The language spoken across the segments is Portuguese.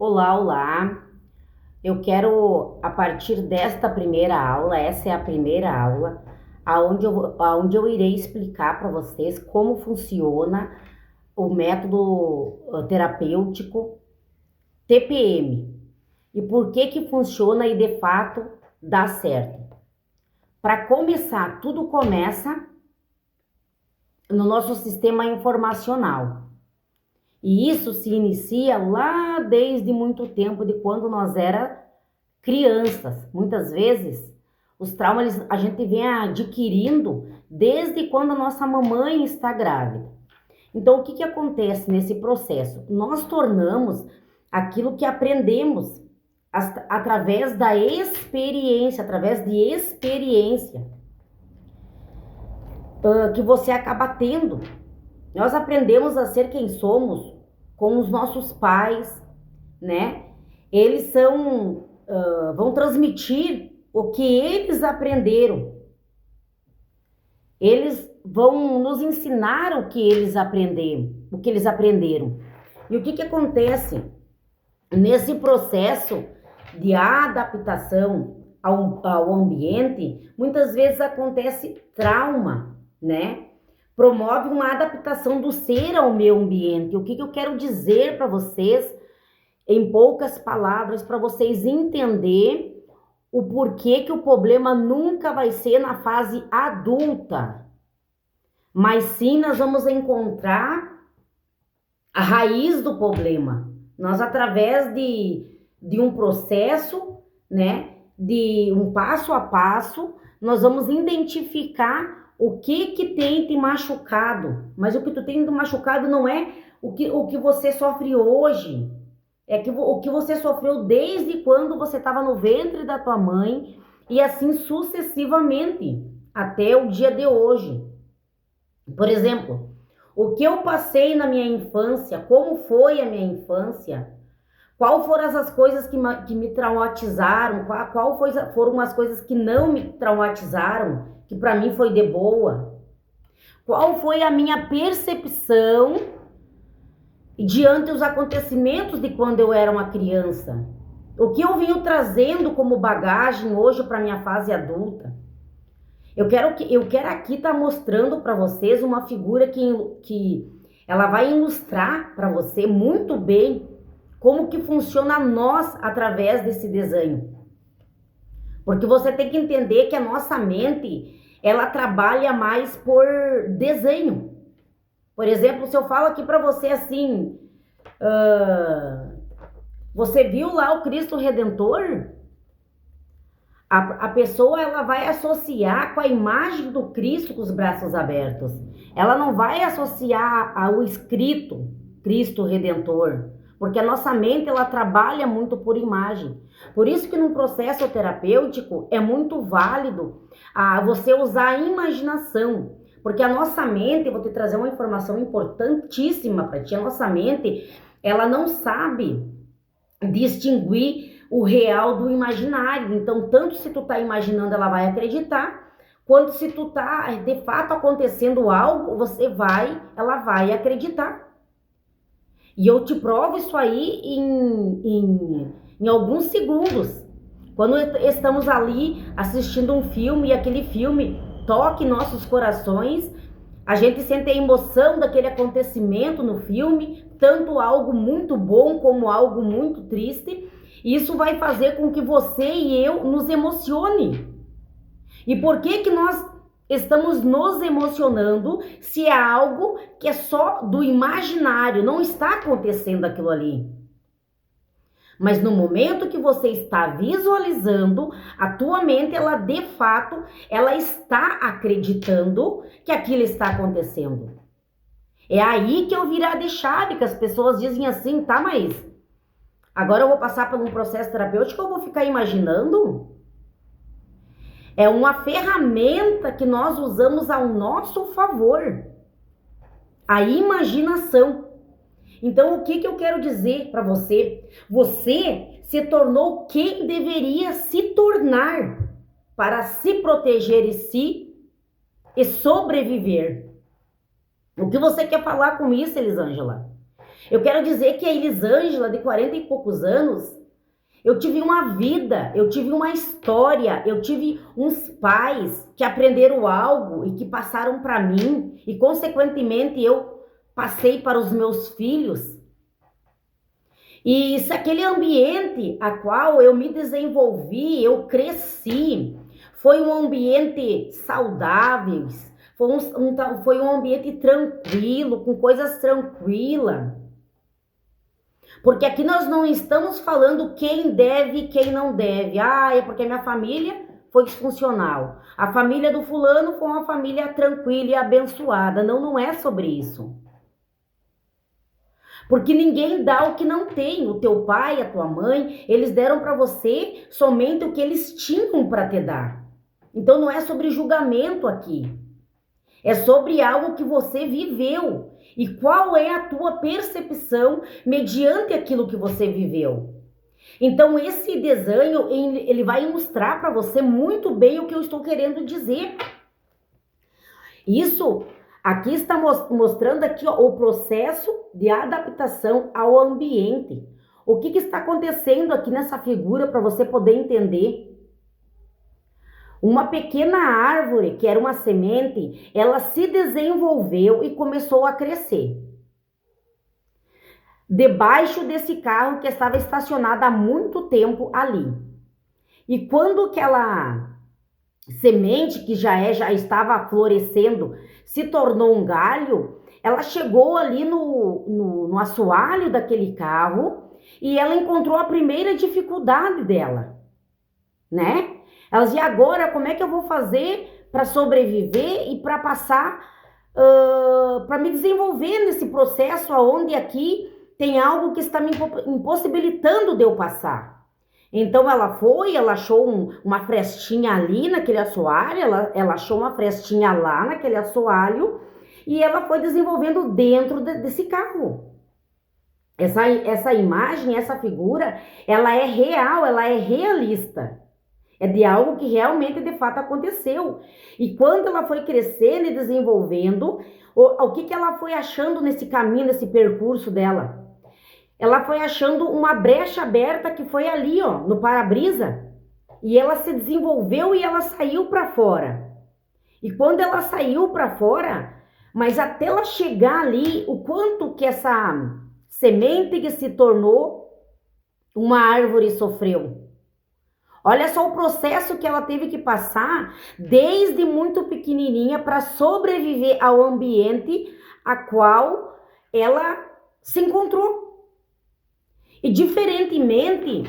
Olá, olá. Eu quero, a partir desta primeira aula, essa é a primeira aula, aonde eu irei explicar para vocês como funciona o método terapêutico TPM e por que que funciona e de fato dá certo. Para começar, tudo começa no nosso sistema informacional. E isso se inicia lá desde muito tempo, de quando nós era crianças. Muitas vezes, os traumas a gente vem adquirindo desde quando a nossa mamãe está grávida. Então, o que que acontece nesse processo? Nós tornamos aquilo que aprendemos através da experiência, através de experiência que você acaba tendo. Nós aprendemos a ser quem somos com os nossos pais, né? Eles vão transmitir o que eles aprenderam. Eles vão nos ensinar o que eles aprenderam. E o que que acontece nesse processo de adaptação ao ambiente? Muitas vezes acontece trauma, né? Promove uma adaptação do ser ao meio ambiente. O que que eu quero dizer para vocês, em poucas palavras, para vocês entenderem o porquê que o problema nunca vai ser na fase adulta, mas sim nós vamos encontrar a raiz do problema. Nós, através de um processo, né, de um passo a passo, nós vamos identificar o que tem te machucado. Mas o que tu tem te machucado não é o que você sofre hoje. É o que você sofreu desde quando você estava no ventre da tua mãe e assim sucessivamente até o dia de hoje. Por exemplo, o que eu passei na minha infância, como foi a minha infância, qual foram as coisas que me traumatizaram, foram as coisas que não me traumatizaram, que para mim foi de boa. Qual foi a minha percepção diante dos acontecimentos de quando eu era uma criança? O que eu venho trazendo como bagagem hoje para minha fase adulta? Eu quero aqui estar mostrando para vocês uma figura que ela vai ilustrar para você muito bem como que funciona nós através desse desenho. Porque você tem que entender que a nossa mente, ela trabalha mais por desenho. Por exemplo, se eu falo aqui para você assim, você viu lá o Cristo Redentor? A pessoa, ela vai associar com a imagem do Cristo com os braços abertos. Ela não vai associar ao escrito Cristo Redentor, porque a nossa mente, ela trabalha muito por imagem. Por isso que num processo terapêutico é muito válido você usar a imaginação, porque a nossa mente, vou te trazer uma informação importantíssima para ti, a nossa mente, ela não sabe distinguir o real do imaginário. Então, tanto se tu tá imaginando, ela vai acreditar, quanto se tu tá de fato acontecendo algo, ela vai acreditar. E eu te provo isso aí em alguns segundos. Quando estamos ali assistindo um filme e aquele filme toca em nossos corações, a gente sente a emoção daquele acontecimento no filme, tanto algo muito bom como algo muito triste. E isso vai fazer com que você e eu nos emocione. E por que que nós estamos nos emocionando se é algo que é só do imaginário, não está acontecendo aquilo ali? Mas no momento que você está visualizando, a tua mente, ela de fato, ela está acreditando que aquilo está acontecendo. É aí que eu virar de chave, que as pessoas dizem assim, tá, mas agora eu vou passar por um processo terapêutico, eu vou ficar imaginando? É uma ferramenta que nós usamos ao nosso favor. A imaginação. Então, o que eu quero dizer para você? Você se tornou quem deveria se tornar para se proteger e sobreviver. O que você quer falar com isso, Elisângela? Eu quero dizer que a Elisângela, de 40 e poucos anos, eu tive uma vida, eu tive uma história, eu tive uns pais que aprenderam algo e que passaram para mim e, consequentemente, eu passei para os meus filhos. E se aquele ambiente a qual eu me desenvolvi, eu cresci, foi um ambiente saudável, foi um ambiente tranquilo, com coisas tranquilas. Porque aqui nós não estamos falando quem deve e quem não deve. Ah, é porque minha família foi disfuncional. A família do fulano foi uma família tranquila e abençoada. Não, não é sobre isso. Porque ninguém dá o que não tem. O teu pai, a tua mãe, eles deram para você somente o que eles tinham para te dar. Então não é sobre julgamento aqui. É sobre algo que você viveu. E qual é a tua percepção mediante aquilo que você viveu. Então esse desenho, ele vai ilustrar para você muito bem o que eu estou querendo dizer. Isso aqui está mostrando aqui, ó, o processo de adaptação ao ambiente. O que está acontecendo aqui nessa figura para você poder entender? Uma pequena árvore, que era uma semente, ela se desenvolveu e começou a crescer. Debaixo desse carro que estava estacionado há muito tempo ali. E quando aquela semente, que já estava florescendo, se tornou um galho, ela chegou ali no assoalho daquele carro e ela encontrou a primeira dificuldade dela, né? Ela dizia, agora como é que eu vou fazer para sobreviver e para passar, para me desenvolver nesse processo onde aqui tem algo que está me impossibilitando de eu passar. Então ela achou uma frestinha ali naquele assoalho, ela achou uma frestinha lá naquele assoalho e ela foi desenvolvendo dentro desse carro. Essa imagem, essa figura, ela é real, ela é realista. É de algo que realmente, de fato, aconteceu. E quando ela foi crescendo e desenvolvendo, o que ela foi achando nesse caminho, nesse percurso dela? Ela foi achando uma brecha aberta que foi ali, ó, no para-brisa. E ela se desenvolveu e ela saiu para fora. E quando ela saiu para fora, mas até ela chegar ali, o quanto que essa semente que se tornou uma árvore sofreu. Olha só o processo que ela teve que passar desde muito pequenininha para sobreviver ao ambiente a qual ela se encontrou. E diferentemente,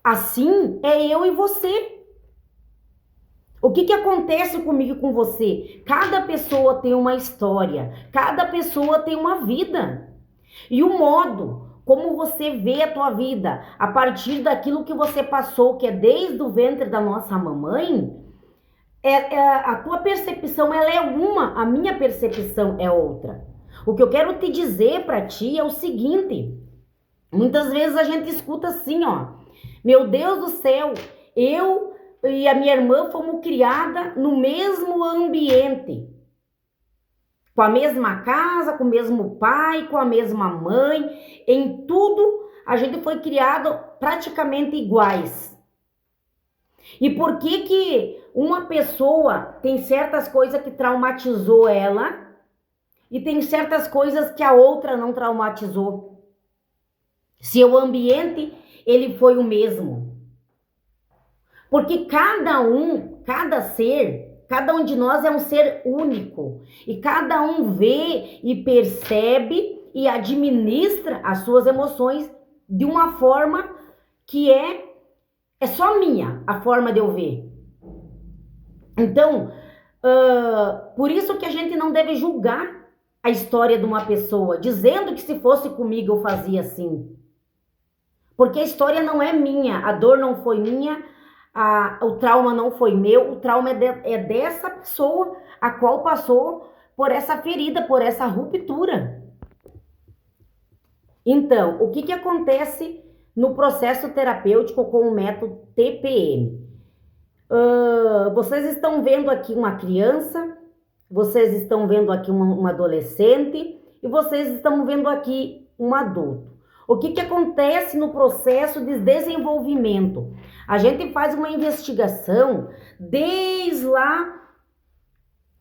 assim é eu e você. O que acontece comigo e com você? Cada pessoa tem uma história, cada pessoa tem uma vida. E o modo como você vê a tua vida a partir daquilo que você passou, que é desde o ventre da nossa mamãe, a tua percepção ela é uma, a minha percepção é outra. O que eu quero te dizer para ti é o seguinte: muitas vezes a gente escuta assim, ó, meu Deus do céu, eu e a minha irmã fomos criadas no mesmo ambiente. Com a mesma casa, com o mesmo pai, com a mesma mãe, em tudo a gente foi criado praticamente iguais. E por que uma pessoa tem certas coisas que traumatizou ela e tem certas coisas que a outra não traumatizou? Se o ambiente ele foi o mesmo. Porque cada ser, cada um de nós é um ser único e cada um vê e percebe e administra as suas emoções de uma forma que é só minha, a forma de eu ver. Então, por isso que a gente não deve julgar a história de uma pessoa, dizendo que se fosse comigo eu fazia assim. Porque a história não é minha, a dor não foi minha, o trauma não foi meu, o trauma é dessa pessoa a qual passou por essa ferida, por essa ruptura. Então, o que acontece no processo terapêutico com o método TPM? Vocês estão vendo aqui uma criança, vocês estão vendo aqui um adolescente e vocês estão vendo aqui um adulto. O que acontece no processo de desenvolvimento? A gente faz uma investigação desde lá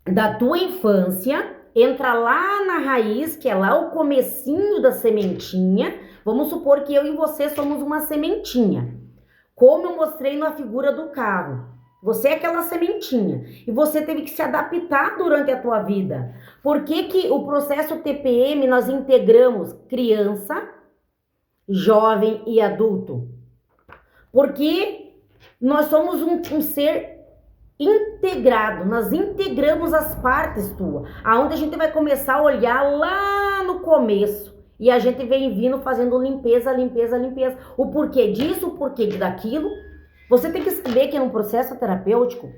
da tua infância, entra lá na raiz, que é lá o comecinho da sementinha. Vamos supor que eu e você somos uma sementinha. Como eu mostrei na figura do carro. Você é aquela sementinha. E você teve que se adaptar durante a tua vida. Por que o processo TPM nós integramos criança, jovem e adulto? Porque nós somos um ser integrado, nós integramos as partes tuas, aonde a gente vai começar a olhar lá no começo e a gente vem vindo fazendo limpeza. O porquê disso, o porquê daquilo. Você tem que saber que num processo terapêutico,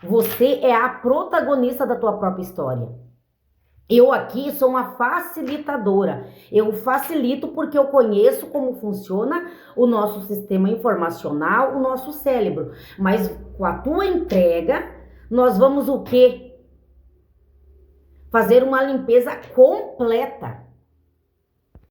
você é a protagonista da tua própria história. Eu aqui sou uma facilitadora. Eu facilito porque eu conheço como funciona o nosso sistema informacional, o nosso cérebro. Mas com a tua entrega, nós vamos o quê? Fazer uma limpeza completa.